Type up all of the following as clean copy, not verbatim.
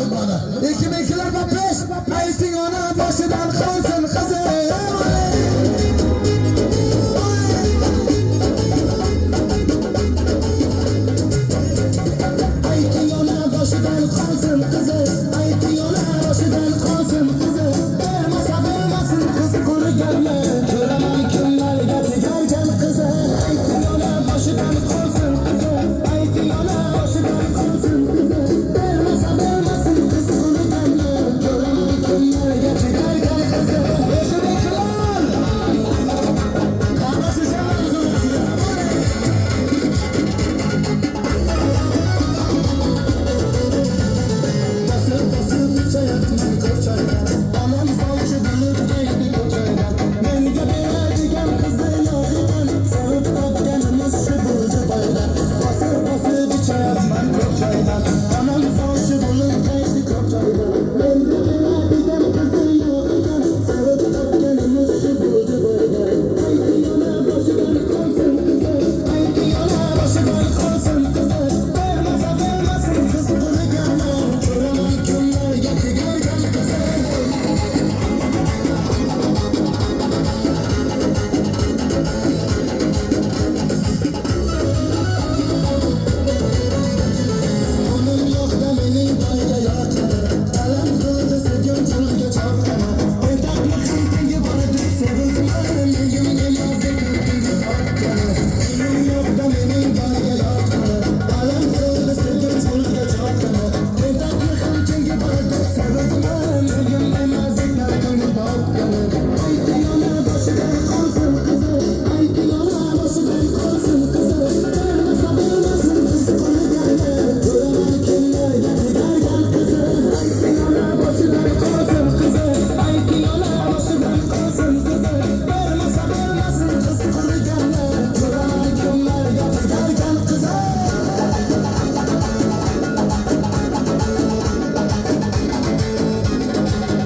olmadı. 2005 ayting ona başından kalsın kızım. Ayting ona başından kalsın kızım. Ayting ona başından kalsın kızım. Vermasa vermasın kız kuru gelme. Göremem kimler gerçekten kızım. Ayting ona başından kalsın kızım. Ayting ona başından kalsın kızım. Vermasa vermasın kız kuru gelme. Göremem kimler gerçekten kızım. Yaşadıklar. Kardeşi sen misin? Basıp basıp çay atmak koçaydan. Anam savcı bulup geldi koçaydan. Ben geberdim kızı yoldan. Sarıp akdenimiz şu burcu baydan. Basıp basıp çay atmak koçaydan. Anam savcı bulup geldi koçaydan. Ben geberdim kızı yoldan. Sarıp akdenimiz şu burcu baydan. Haydi yana başından kalsın kızı. Haydi yana başından kalsın kızı. Vermasa vermasın kız kuru gelme. Göremem kimler gerçekten kızı. Onun yok da benim bayda yakını. Alam kıldı seviyorum çılgı çapkını. Ben takmışım dengi bana düz sevilmem. Neyim nemazı kırpıncı hakkını. Onun yok da benim bayda yakını. Alam kıldı seviyorum çılgı çapkını. Ben takmışım dengi bana düz sevilmem. Neyim nemazı kırpıncı hakkını. Aydı yana başından kalsın kızı. Aydı yana başından kalsın kızı. Vermasa vermasın kız kuru gelme. Göremem kimler gerçekten kızı. Aydı yana başından kalsın kızı. Aydı yana başından kalsın kızı. Vermasa vermasın kız kuru gelme. Göremem kimler gerçekten kızı.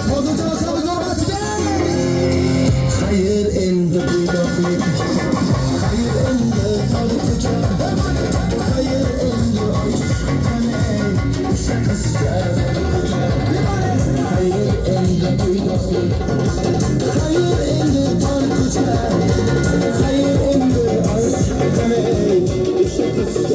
Bozucu akabı zorbat gel. Hayır endi buydaklık. Hayır endi talıklıca. Hayır endi aşk. Şakası hayır endi buydaklık. Hayır endi talıklıca. Hayır endi aşk. Şakası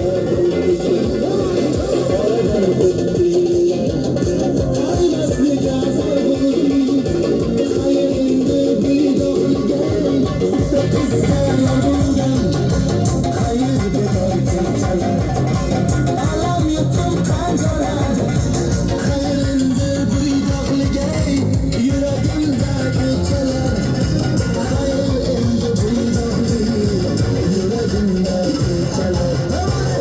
alam yutum kancalar. Hayırındı buydaklı gey. Yüreğimde geceler. Hayırındı buydaklı. Yüreğimde geceler. Hayır